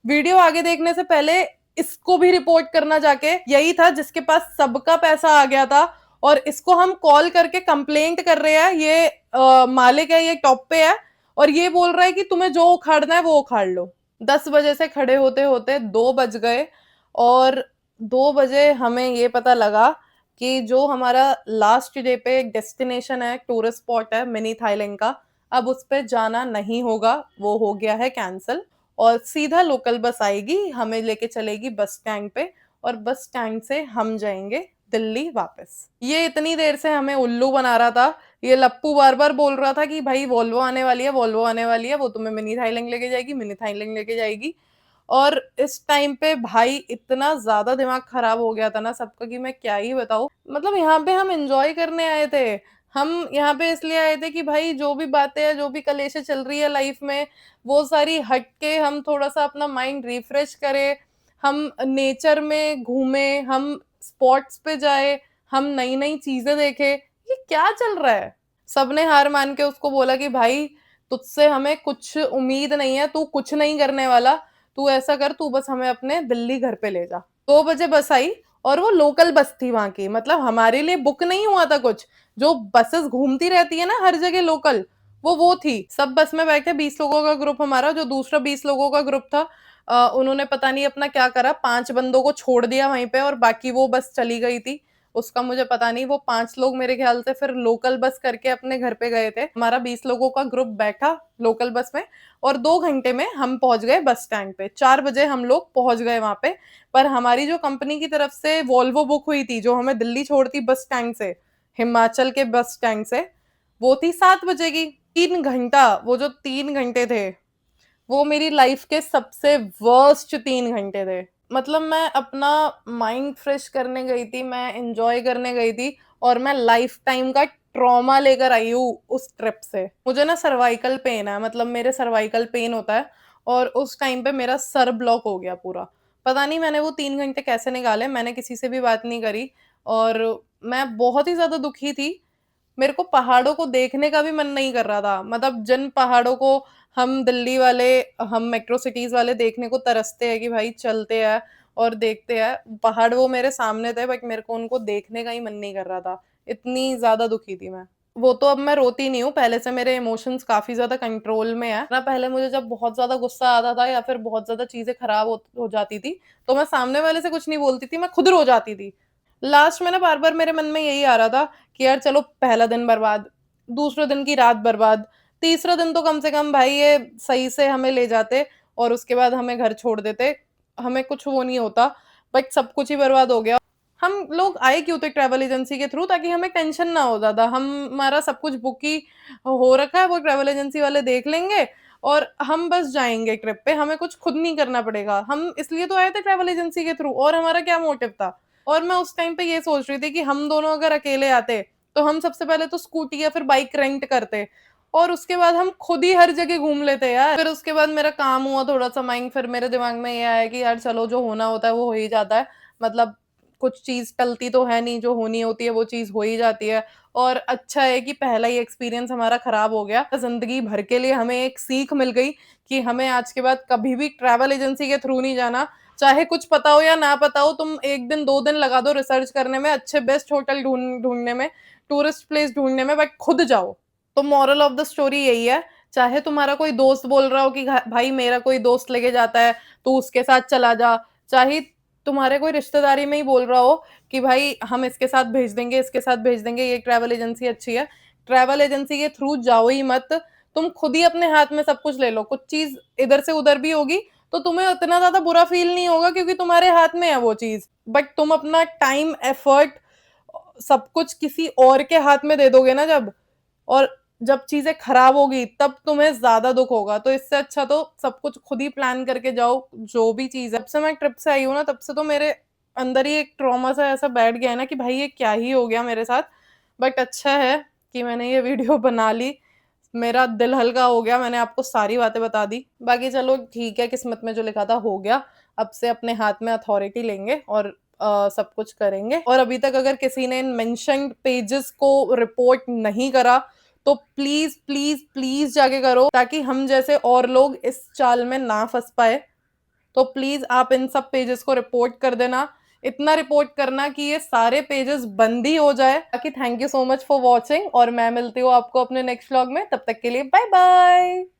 वीडियो आगे देखने से पहले इसको भी रिपोर्ट करना जाके, यही था जिसके पास सबका पैसा आ गया था और इसको हम कॉल करके कंप्लेंट कर रहे हैं। ये मालिक है, ये टॉप पे है और ये बोल रहा है कि तुम्हें जो उखाड़ना है वो उखाड़ लो। 10 बजे से खड़े होते होते 2 बज गए और 2 बजे हमें ये पता लगा कि जो हमारा लास्ट डे पे एक डेस्टिनेशन है, टूरिस्ट स्पॉट है मिनी थाईलैंड का, अब उस पे जाना नहीं होगा, वो हो गया है कैंसिल और सीधा लोकल बस आएगी, हमें लेके चलेगी बस स्टैंड पे और बस स्टैंड से हम जाएंगे दिल्ली वापस। ये इतनी देर से हमें उल्लू बना रहा था। ये लप्पू बार बार बोल रहा था कि भाई वॉल्वो आने वाली है, वॉल्वो आने वाली है, वो तुम्हें मिनी थाईलैंड लेके जाएगी, मिनी थाईलैंड लेके जाएगी। और इस टाइम पे भाई इतना ज्यादा दिमाग खराब हो गया था ना सबका कि मैं क्या ही बताऊं। मतलब यहाँ पे हम एंजॉय करने आए थे, हम यहाँ पे इसलिए आए थे कि भाई जो भी बातें हैं, जो भी कलेशें चल रही है लाइफ में, वो सारी हट के हम थोड़ा सा अपना माइंड रिफ्रेश करें, हम नेचर में घूमे, हम स्पॉट्स पे जाए, हम नई नई चीजें देखे। ये क्या चल रहा है। सबने हार मान के उसको बोला कि भाई तुझसे हमें कुछ उम्मीद नहीं है, तू कुछ नहीं करने वाला, तू ऐसा कर, तू बस हमें अपने दिल्ली घर पे ले जा। 2 बजे बस आई और वो लोकल बस थी वहां की, मतलब हमारे लिए बुक नहीं हुआ था कुछ। जो बसेस घूमती रहती है ना हर जगह लोकल, वो थी। सब बस में बैठे, 20 लोगों का ग्रुप हमारा। जो दूसरा 20 लोगों का ग्रुप था, उन्होंने पता नहीं अपना क्या करा, 5 बंदों को छोड़ दिया वहीं पे और बाकी वो बस चली गई थी। उसका मुझे पता नहीं। वो 5 लोग मेरे ख्याल से फिर लोकल बस करके अपने घर पे गए थे। हमारा 20 लोगों का ग्रुप बैठा लोकल बस में और 2 घंटे में हम पहुंच गए बस स्टैंड पे। 4 बजे हम लोग पहुंच गए वहां पे। पर हमारी जो कंपनी की तरफ से वॉल्वो बुक हुई थी, जो हमें दिल्ली छोड़ती बस स्टैंड से, हिमाचल के बस स्टैंड से, वो थी 7 बजे की। 3 घंटा, वो जो 3 घंटे थे, वो मेरी लाइफ के सबसे वर्स्ट 3 घंटे थे। मतलब मैं अपना माइंड फ्रेश करने गई थी, मैं एंजॉय करने गई थी और मैं लाइफ टाइम का ट्रॉमा लेकर आई हूँ उस ट्रिप से। मुझे ना सर्वाइकल पेन है, मतलब मेरे सर्वाइकल पेन होता है और उस टाइम पे मेरा सर ब्लॉक हो गया पूरा। पता नहीं मैंने वो 3 घंटे कैसे निकाले। मैंने किसी से भी बात नहीं करी और मैं बहुत ही ज्यादा दुखी थी। मेरे को पहाड़ों को देखने का भी मन नहीं कर रहा था। मतलब जिन पहाड़ों को हम दिल्ली वाले, हम मेट्रो सिटीज वाले देखने को तरसते हैं कि भाई चलते हैं और देखते हैं, पहाड़ वो मेरे सामने थे बट मेरे को उनको देखने का ही मन नहीं कर रहा था। इतनी ज्यादा दुखी थी मैं। वो तो अब मैं रोती नहीं हूँ, पहले से मेरे इमोशंस काफी ज्यादा कंट्रोल में है ना। पहले मुझे जब बहुत ज्यादा गुस्सा आता था या फिर बहुत ज्यादा चीजें खराब हो जाती थी, तो मैं सामने वाले से कुछ नहीं बोलती थी, मैं खुद रो जाती थी। लास्ट में ना बार बार मेरे मन में यही आ रहा था कि यार चलो पहला दिन बर्बाद, दूसरे दिन की रात बर्बाद, तीसरा दिन तो कम से कम भाई ये सही से हमें ले जाते और उसके बाद हमें घर छोड़ देते, हमें कुछ वो नहीं होता। बट सब कुछ ही बर्बाद हो गया। हम लोग आए क्यों थे ट्रैवल एजेंसी के थ्रू, ताकि हमें टेंशन ना हो ज़्यादा। हमारा सब कुछ बुक ही हो रखा है, वो ट्रैवल एजेंसी वाले देख लेंगे और हम बस जाएँगे ट्रिप पे, हमें कुछ खुद नहीं करना पड़ेगा। हम इसलिए तो आए थे ट्रैवल एजेंसी के थ्रू, और हमारा क्या मोटिव था? और मैं उस टाइम पे ये सोच रही थी कि हम दोनों अगर अकेले आते, तो हम सबसे पहले तो स्कूटी या फिर बाइक रेंट करते और उसके बाद हम खुद ही हर जगह घूम लेते यार। फिर उसके बाद मेरा काम हुआ थोड़ा-सा माइंड, फिर मेरे दिमाग में ये आया कि यार चलो जो होना होता है वो हो ही जाता है। मतलब कुछ चीज़ टलती तो है नहीं, जो होनी होती है वो चीज़ हो ही जाती है। और अच्छा है कि पहला ही एक्सपीरियंस हमारा खराब हो गया। ज़िंदगी भर के लिए हमें एक सीख मिल गई कि हमें आज के बाद कभी भी ट्रैवल एजेंसी के थ्रू नहीं जाना। चाहे कुछ पता हो या ना पता हो, तुम 1 दिन 2 दिन लगा दो रिसर्च करने में, अच्छे बेस्ट होटल ढूँढने में, टूरिस्ट प्लेस ढूँढने में, बट खुद जाओ। तो मोरल ऑफ द स्टोरी यही है, चाहे तुम्हारा कोई दोस्त बोल रहा हो कि भाई मेरा कोई दोस्त लेके जाता है, तू उसके साथ चला जा। चाहे तुम्हारे कोई रिश्तेदारी में ही बोल रहा हो कि भाई हम इसके साथ भेज देंगे, इसके साथ भेज देंगे, ये ट्रैवल एजेंसी अच्छी है। ट्रैवल एजेंसी के थ्रू जाओ ही मत, तुम खुद ही अपने हाथ में सब कुछ ले लो। कुछ चीज़ इधर से उधर भी होगी, तो तुम्हें उतना ज़्यादा बुरा फ़ील नहीं होगा क्योंकि तुम्हारे हाथ में है वो चीज़। बट तुम अपना टाइम, एफर्ट सब कुछ किसी और के हाथ में दे दोगे ना जब, और जब चीज़ें खराब होगी तब तुम्हें ज़्यादा दुःख होगा। तो इससे अच्छा तो सब कुछ खुद ही प्लान करके जाओ, जो भी चीज़ है। जब से मैं ट्रिप से आई हूँ ना, तब से तो मेरे अंदर ही एक ट्रॉमा सा ऐसा बैठ गया है ना कि भाई ये क्या ही हो गया मेरे साथ। बट अच्छा है कि मैंने ये वीडियो बना ली। मेरा दिल हल्का हो गया, मैंने आपको सारी बातें बता दी। बाकी चलो ठीक है, किस्मत में जो लिखा था हो गया। अब से अपने हाथ में अथॉरिटी लेंगे और सब कुछ करेंगे। और अभी तक अगर किसी ने इन मेंशन्ड पेजेस को रिपोर्ट नहीं करा, तो प्लीज़, प्लीज़, प्लीज़ जाके करो, ताकि हम जैसे और लोग इस चाल में ना फँस पाएँ। तो प्लीज़ आप इन सब पेजेस को रिपोर्ट कर देना। इतना रिपोर्ट करना कि ये सारे पेजेस बंद ही हो जाए। बाकी thank you so much for watching, और मैं मिलती हूँ आपको अपने नेक्स्ट व्लॉग में। तब तक के लिए बाय बाय।